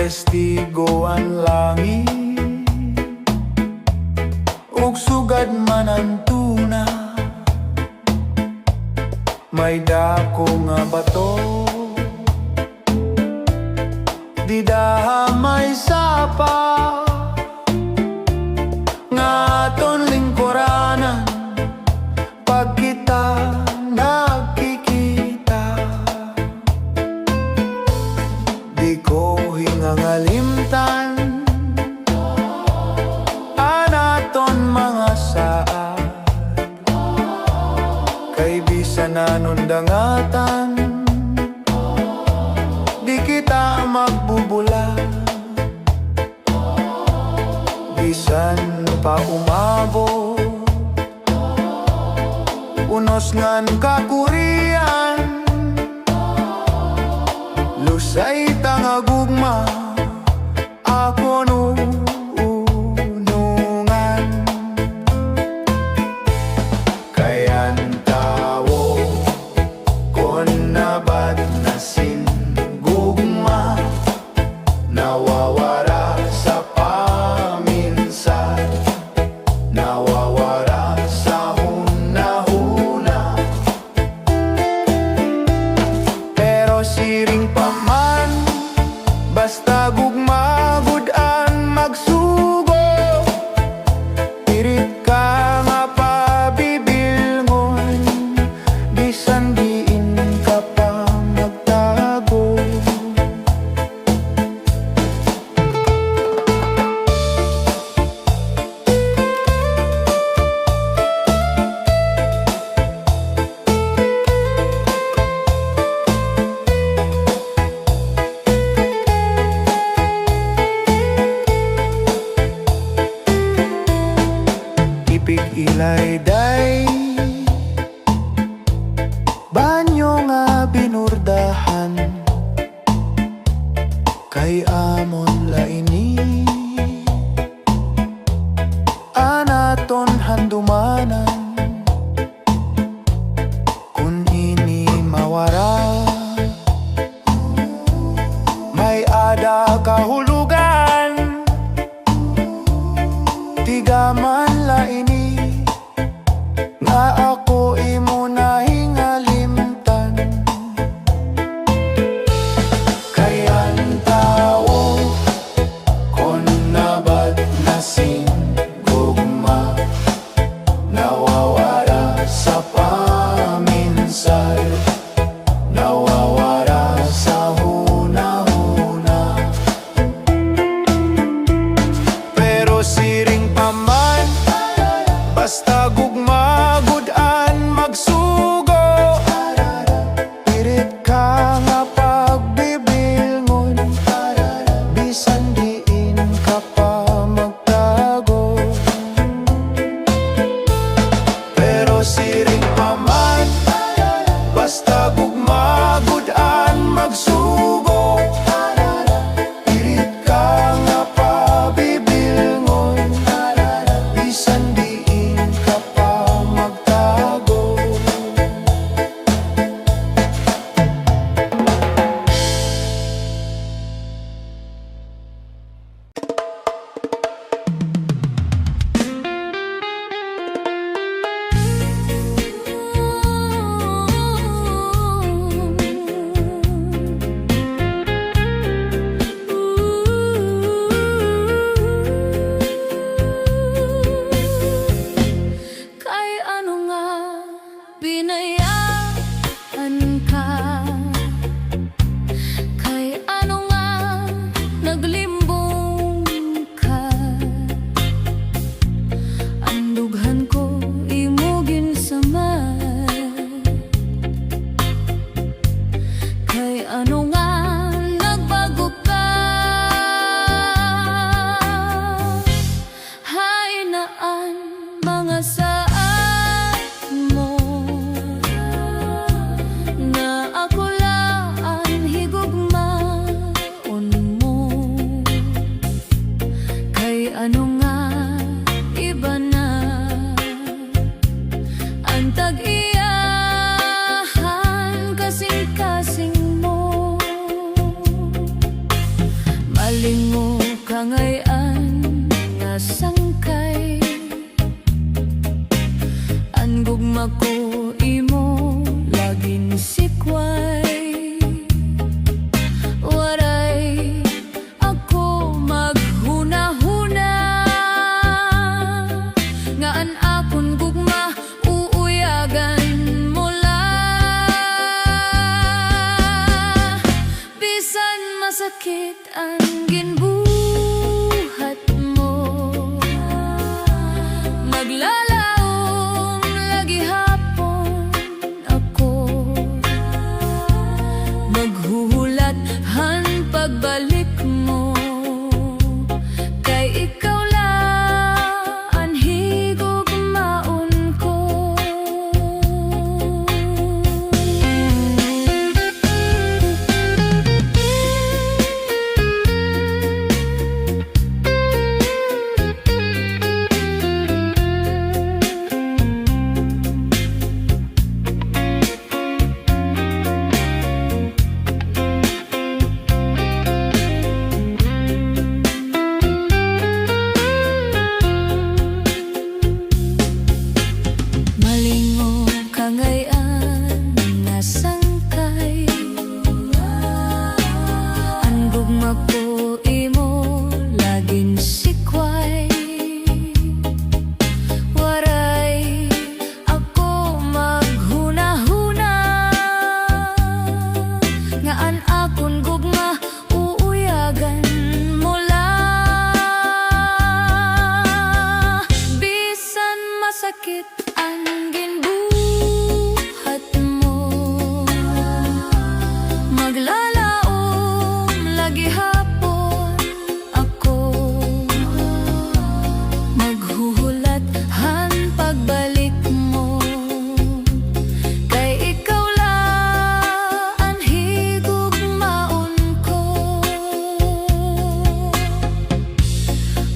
testigo ang langit, ug sugad man ang tuna. May dako nga bato, di daha may sapa, nga aton lingkuranan pag kita nagkikita. Di ko hingangalimtan anaton mga saad, kay bisan nanundangatan di kita magbubula. Bisan pa umabot unos ngan kakurian, lusay tangagugma ako nunungan. Kayan tawo kon nabat nasin gugma, nawawara sa paminsan, nawawara sa hunahuna. Pero siring pa man, basta gugma gud ang magsugo. Pirit ka nga pabibilngon, bisan diin ka pa magtago. Ipig ilayday, banyo nga binurdahan, kay amon laini anaton handumanan. Kun ini mawara, may ada kahulugan, tigaman laini nga ako imo na hingalimtan. Kayan tao kon nabat nasin gugma, nawawara sa paminsan, nawawara sa hunahuna. masakit ang ginbuhat mo. Maglalaom lagi hapon ako, maghuhulat han pagbalik mo. Kay ikaw lang ang higugmaon ko. Malingo kangayan nga sangkay, ang gugma ko imo laging sikway. Waray ako maghunahuna, nga an akon gugma uuyagan mo lang. Bisan masakit ang ginbuhat mo, maglalaom lagi hapon ako, maghuhulat han pagbalik mo. Kay ikaw lang ang higugmaon ko,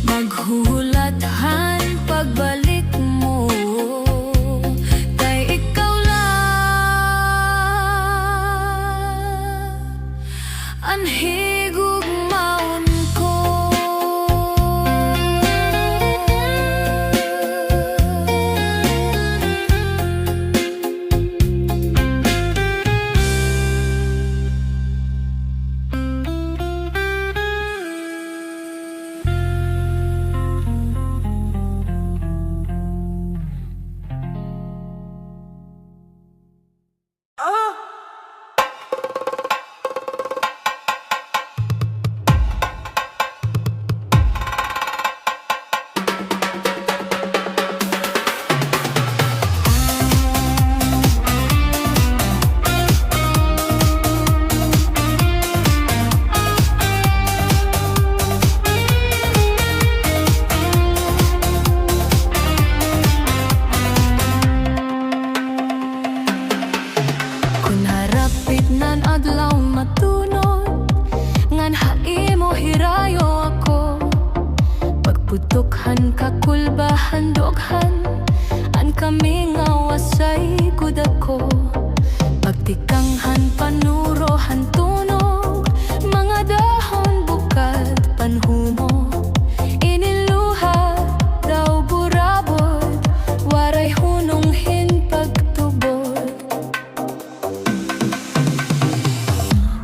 maghuhulat han pagbalik mo. Kay ikaw lang ang higugmaon ko. Kung harapit nan adlaw matunod, ngan haimo hirayo ako, pagputukhan kakulbahan doghan, an kami nga wasay kudako, pagtikanghan panurohan tunog, mga dahon bukad panhumo. Iniluha daw burabod, waray hunonghin pagtubod.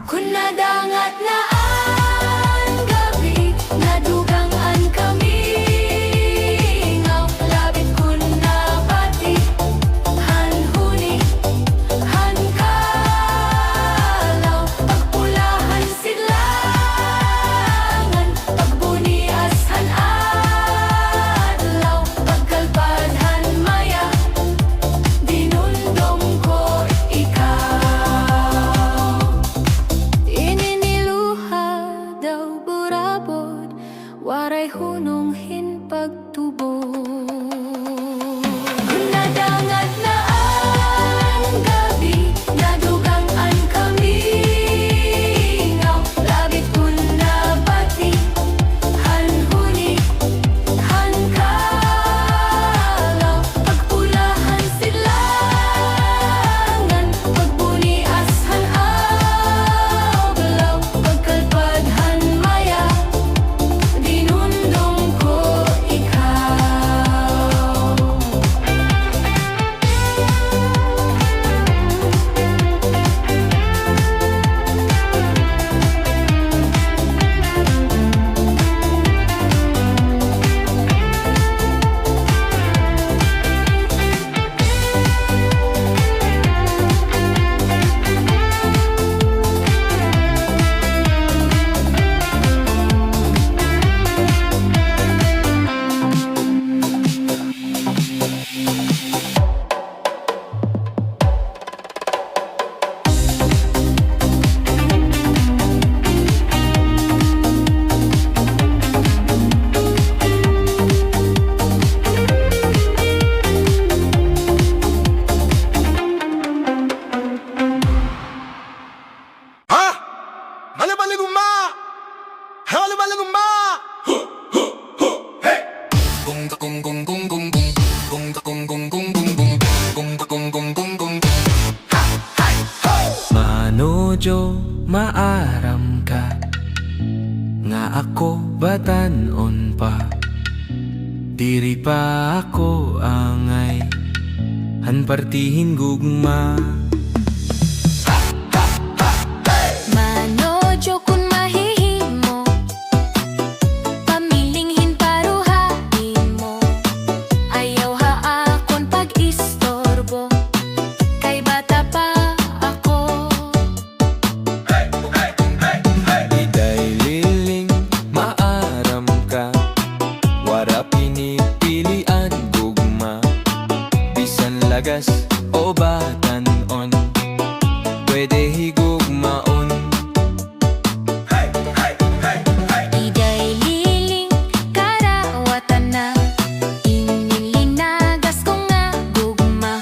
Kung nadangat na ang gabi, nadugang an kami ngaw, labit kun nabati han huni han kalaw, pagpulahan sidlangan, pagbunias han adlaw, pagkalpad han maya, dinundong ko ikaw. Ininiluha daw burabod, waray hunonghin pagtubod. Kung nadangat na ang gabi, nadugang an kami ngaw, labit kun nabati han huni han kalaw, pagpulahan sidlangan, pagbunias han adlaw, pagkalpad han maya, dinundong Halo malang ma. Manojo maaram ka nga ako batanon pa, diri pa ako angay hanpartihin gugma. Manojo kun mahihimo, pamilinghin paruhain mo. Ayaw haakon pag-istorbo, kay bata pa ako. Iday liling maaram ka, wara pinipilian gugma. Bisan lagas o batanon, pwede higugmaon. Iday liling karawatan na, inilinagas ko nga gugma.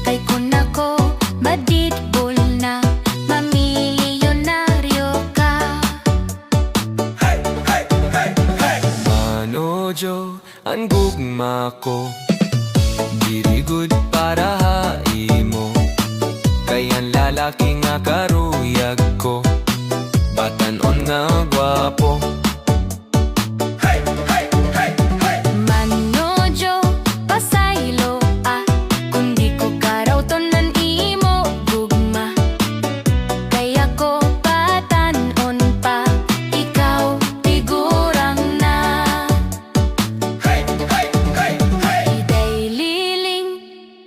Kay kun ako madidbol na, mamiliyonaryo ka. Manojo ang gugma ko, diri good para haimo. Kay ang lalaki nga karuyag ko, batanon nga gwapo. Manojo pasaylo kundi ko karawtonan imo gugma. Kaya ko patanon pa, ikaw tigurang na. Iday liling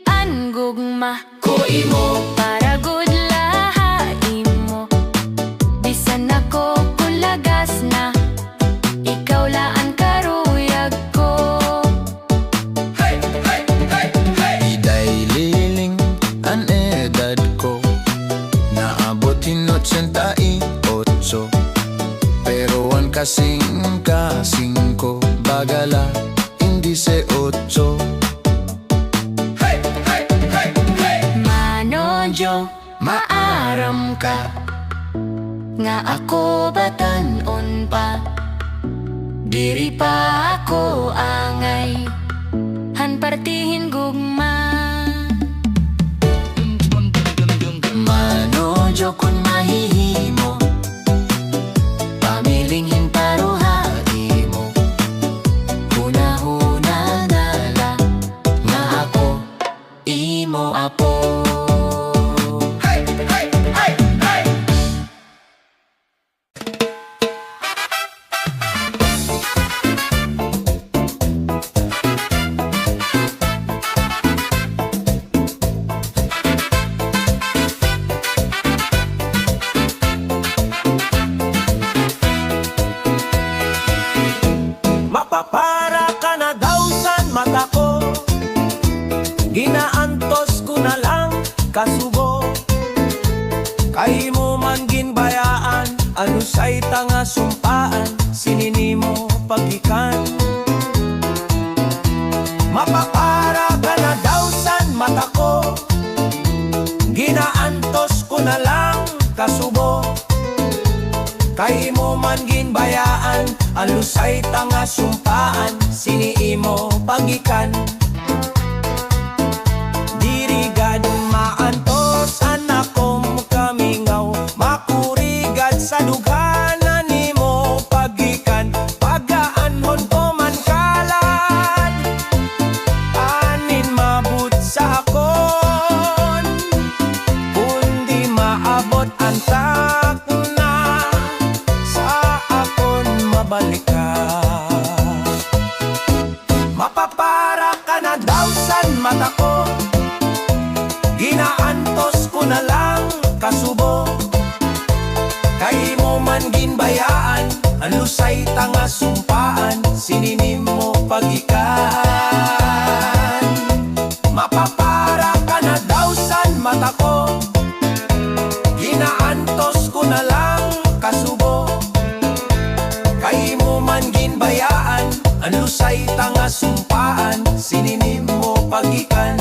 an gugma ko imo, para good lahain mo. Bisan ako kung lagas na, ikaw laan karuyag ko. Iday liling ang edad ko, naabot hinotsyenta y otso. Pero ang kasing ko, bagala hindi se otso. Manojo maaram ka, nga ako batanon pa, diri pa ako angay hanpartihin gugma. Manojo kun mahihimo, pamilinghin paruhain mo. Huna-huna nala, nga ako imo apo. Mapapara ka na daw san mata ko, ginaantos ko na lang kasugo. Kay mo man ginbayaan, ano sa'y tanga sumpaan, sinini mo pagikan. Mapapara ka na daw san mata ko, ginaantos ko na lang kasubo. Kay mo man ginbayaan, alusay tanga sumpaan, siniimo pagikan. Dirigad maantos anak kong kamingaw, makurigad sa duganan nimo pagikan. Pagaanhon ko man kalan, anin mabut sa akon, kundi maabot ang tak na sa akon mabalik ka. Mapapara ka na daw san mata ko, ginaantos ko na lang kasubo. Kay mo man ginbayaan, ang lusay tanga sumpaan, sinini mo pagikan. Mapapara ka na daw san mata ko, ginaantos ko na lang kasubo. Kay mo man ginbayaan, ang lusay tanga sumpaan, sinini mo pagikan.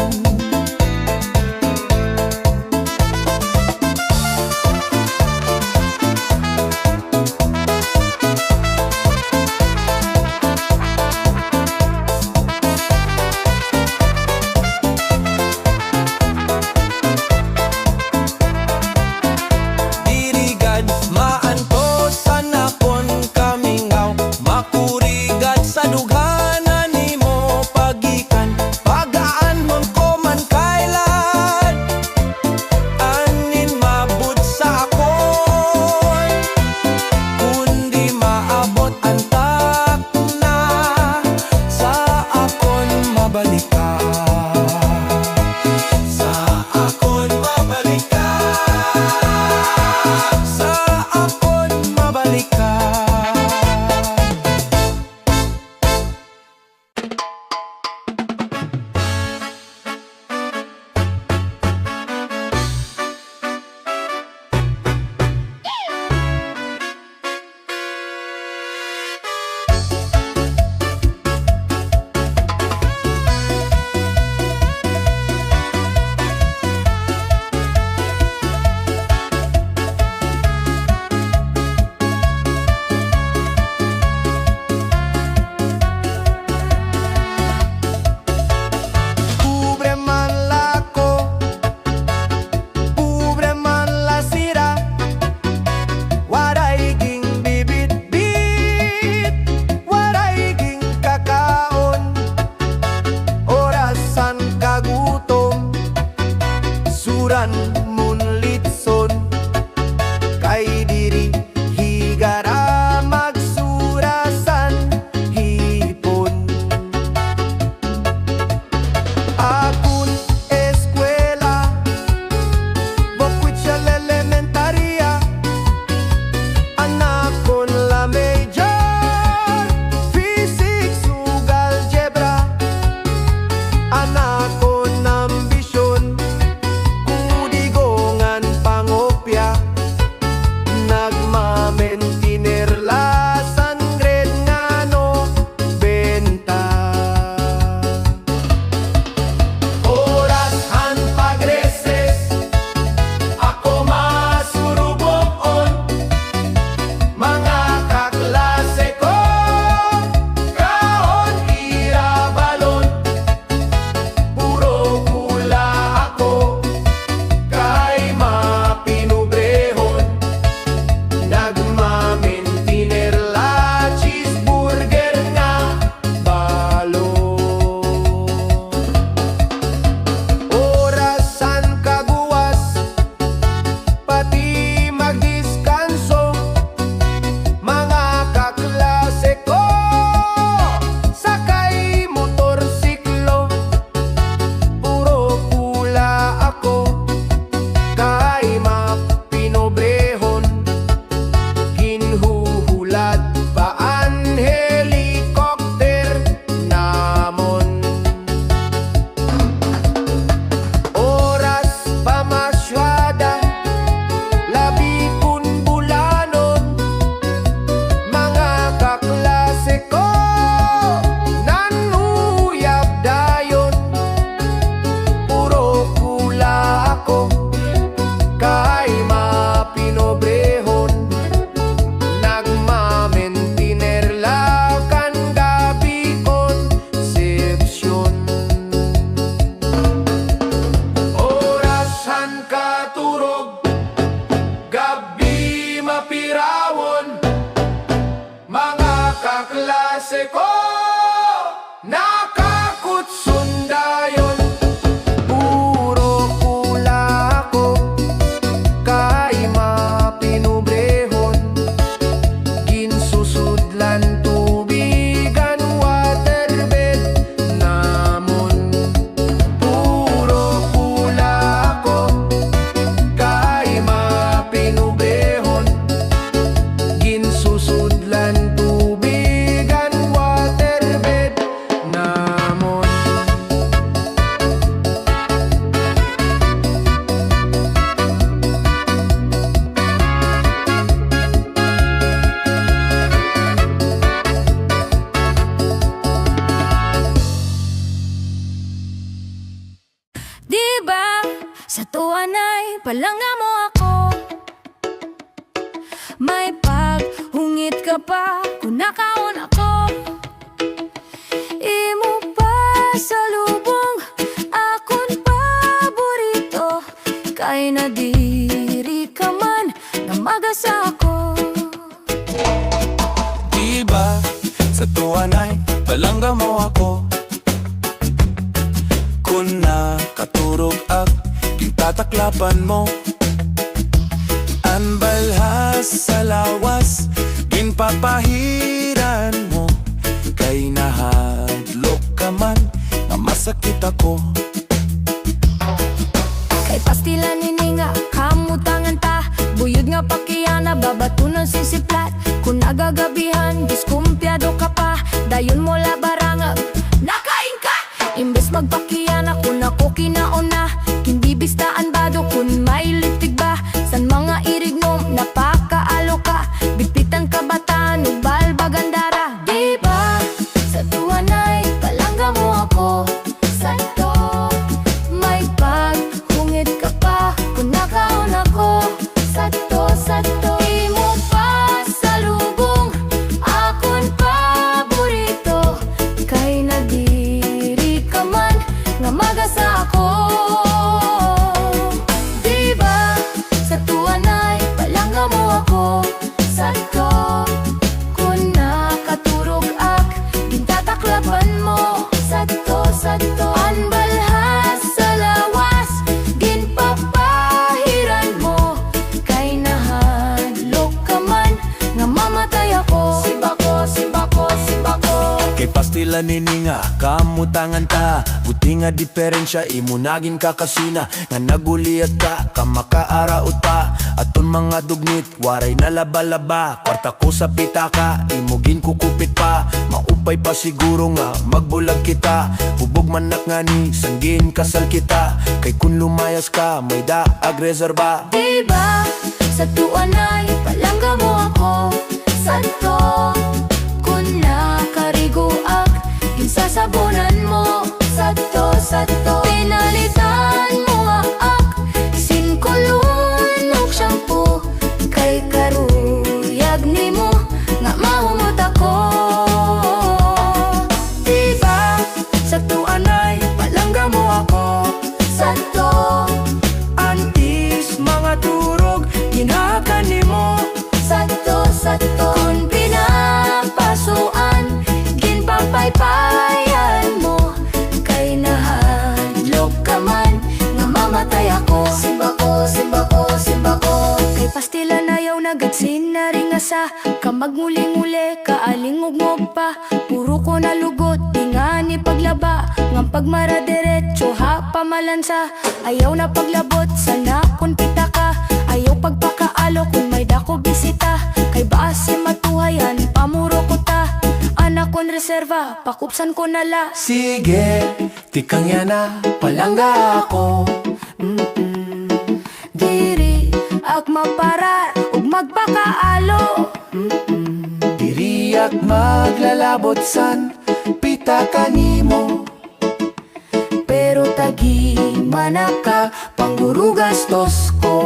tawon, mga kaklase ko, nakakutsundayon. Puro pula ko, kay mapinubrehon. Ginsusudlan tubigan, waterbed namon. Puro pula ko, kay mapinubrehon. Ginsusudlan tubigan, waterbed namon. Diba, sa tuwan ay palanga mo ako. May paghungit ka pa kung nakaon ako. Imo pa sa lubong, akon paborito. Kay nadiri ka man, namagasa ako. Diba, sa tuwan ay palangga mo ako. Kung nakaturog ak, gintataklapan mo. Anbalhas sa lawas, ginpapahiran mo. Kay nahadlok ka man, na masakit ako. Kay pastila nininga, kamutangan ta. Buyod nga pakiyana, babatunan sisiplat. Kung nagagabihan, diskumpyado ka pa. Dayon mo labarangag, nakain ka. Imbes magpakiyana, kung ako kinauna. Hindi bistaan bado, kung may litig ba. San mga irignom, napakaalo ka. Bitpitan ka bata, nubal bagandara. Diba, sa tuwan ay palangga mo ako. Santo, may paghungit ka pa kung nakaon ako. Sato, imo pa sa lubong, akon paborito. Kay nadiri ka man, nga magasa ako. Diba, sa tuwan ay palangga mo ako. Sato, kung nakaturog ak, gintataklapan mo. Sato, anbalhas sa lawas, ginpapahiran mo. Kay nahadlok ka man, nga mamatay ako. Simbako. Kay pastila nininga, kamutangan ta. Buti nga diferensya, imo naging kakasina. Nga naguliat ka, kamakaaraot pa. Aton mga dugnit, waray na laba-laba. Kwarta ko sa pitaka, imugin kukupit pa. Maupay pa siguro nga, magbulag kita. Hubog manak nga ni, sanggin kasal kita. Kay kun lumayas ka, may daag reserba. Diba, sa tuwan ay palangga mo ako. Santo, kung nakarigo ak, insasabunan mo. Sato, pinalitan mo ak, sinkulun og shampoo. Kay karuyag ni mo, nga mahumot ako. Diba, sa tuwan ay palangga mo ako. Santo, Antis mga turog, ginakani mo. Sato, kung pinapasuan, ginpapaypayan mo. Kay nahadlok ka man, nga mamatay ako. Simbako. Kay pastila na yaw nagatsin na ring asa. Kamagmuli-nguli, kaalingog-ngog pa. Puro ko nalugot, di nga ni paglaba. Ngang pagmara diretso, ha pamalansa. Ayaw na paglabot, sana kun pita ka. Ayaw pagpakaalo, kung may dako bisita. Kay baasi matuhayan, pamuro ko ta. Anak kon reserva, pakupsan ko nala. Sige, tikang yana, palangga ako. Diri, ak maparar, ug magpakaalo. Diriyak maglalabot san, pita kanimo. Pero tagi manaka, pangguro gastos ko.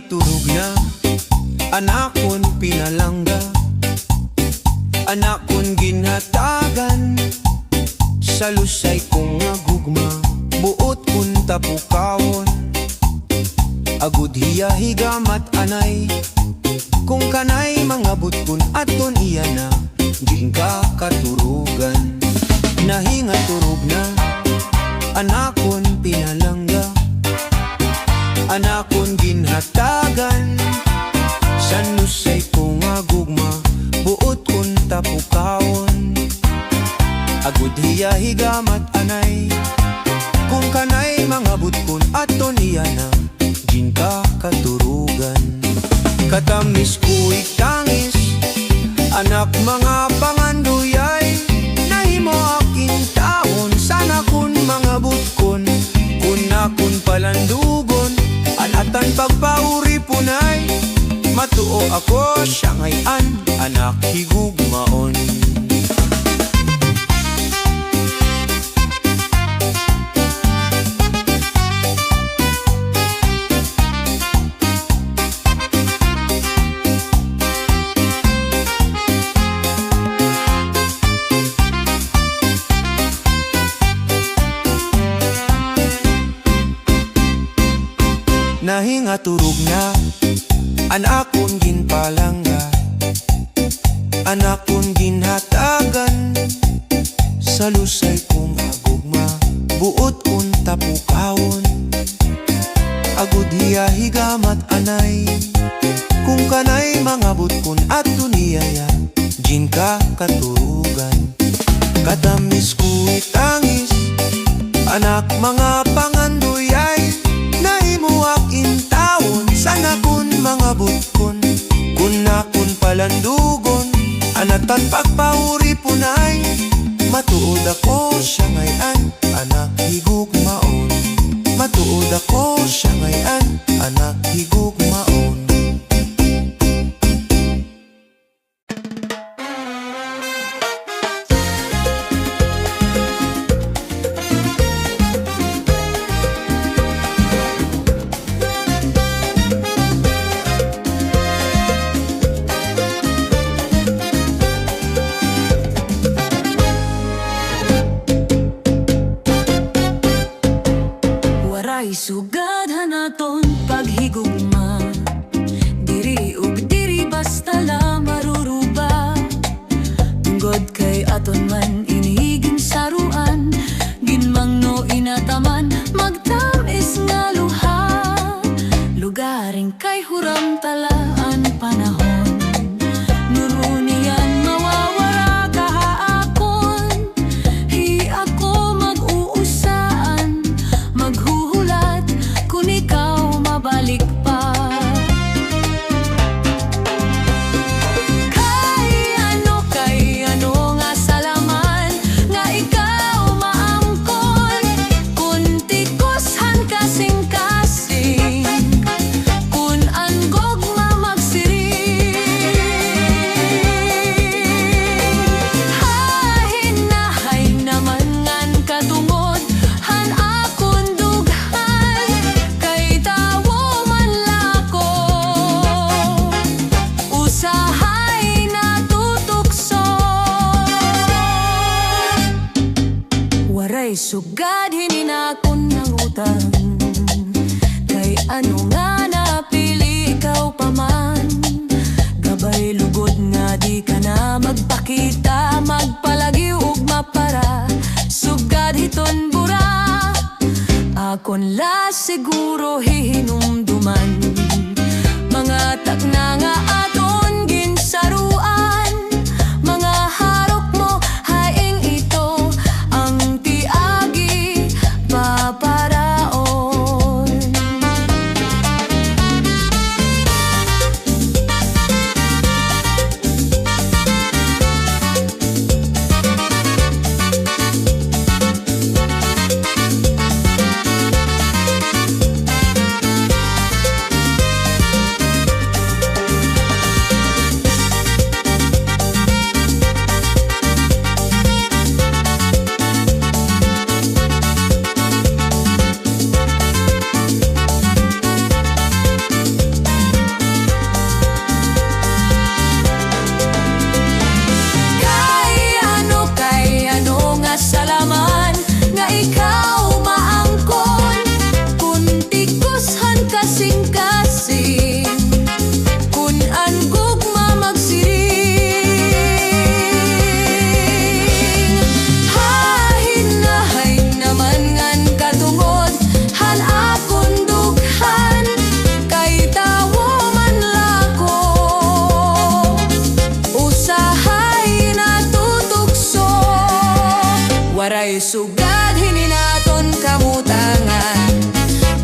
turog na, anakon pinalangga, anakon ginhatagan, sa lusay kong nga gugma, buot kun tapukawon, agud hiya higamat anay, kung kanay mga butkon aton iya na, giing ka katurugan. Nahinga turog na, anakon pinalangga, anakon ginhatagan, sa lusay ko nga gugma, buot kun tapukawon, agud hiya higamat anay, kung kanay mga butkon aton iya na, gin ka katurugan. Katamis ku'y tangis, anak mga panganduyay, nahimo aking taon, sana kun mga butkon, kun akon palandugon, anatan pagpauri punay, matuo ako siya ngayon, anak higugmaon. Nahinga turog na, anakon ginpalangga, anakon ginhatagan, sa lusay kong agugma, buot kun tapukawon, agud hiya higamat anay, kung kanay mga butkon at tuniyaya, gin ka katurugan. Katamis ku'y tangis, anak mga panganduyay, naimuak intawon, sana kun mga butkon, kun akon palandugon, anatan pagpauri punay, matuod ako siya ngayon, anak higugmaon, matuod ako siya ngayon, anak higugmaon. Waray sugad hanaton paghigugma, diri ug diri basta la maruruba, tungod kay aton man iniging saruan, ginmangno inataman magtamis nga luha, lugaring kay huram talaan panahon, nurunian mawawara kahaakon, hi ako mag-uusaan, maghuhulat kung ikaw mabalik pa. Kay ano nga salaman, nga ikaw maamkon, kung tikoshan kasing-kasing, kung anggog mamagsiring. Hahinahay naman ngan katungod, han akon dughan, kay tawo man lako, usahay natutukso. Waray sugad hininakon ng utang, kay ano nga napili ikaw pa man, gabay lugod nga di ka na magpakita, magpalagi ug mapara, sugad hiton bura, akon la siguro hihinumduman, mga takna nga aton ginsaruan, mga harok mo haing ito ang tiagi paparaon. Waray sugad hininaton kamutangan.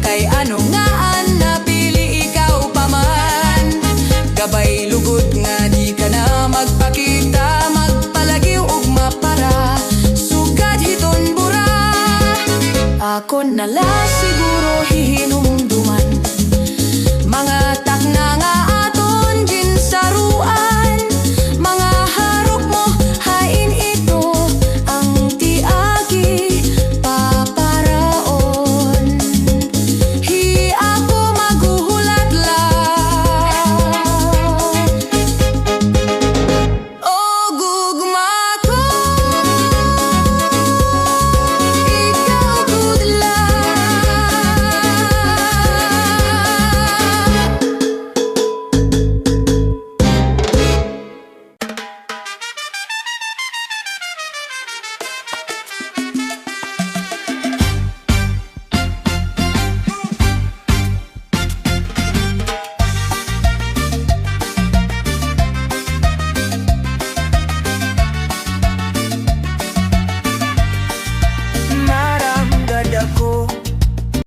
Kay ano nga an napili ikaw pa man. Gabay lugod nga di ka na magpakita, magpalagiw ug mapara, sugad hiton bura. Ako nala si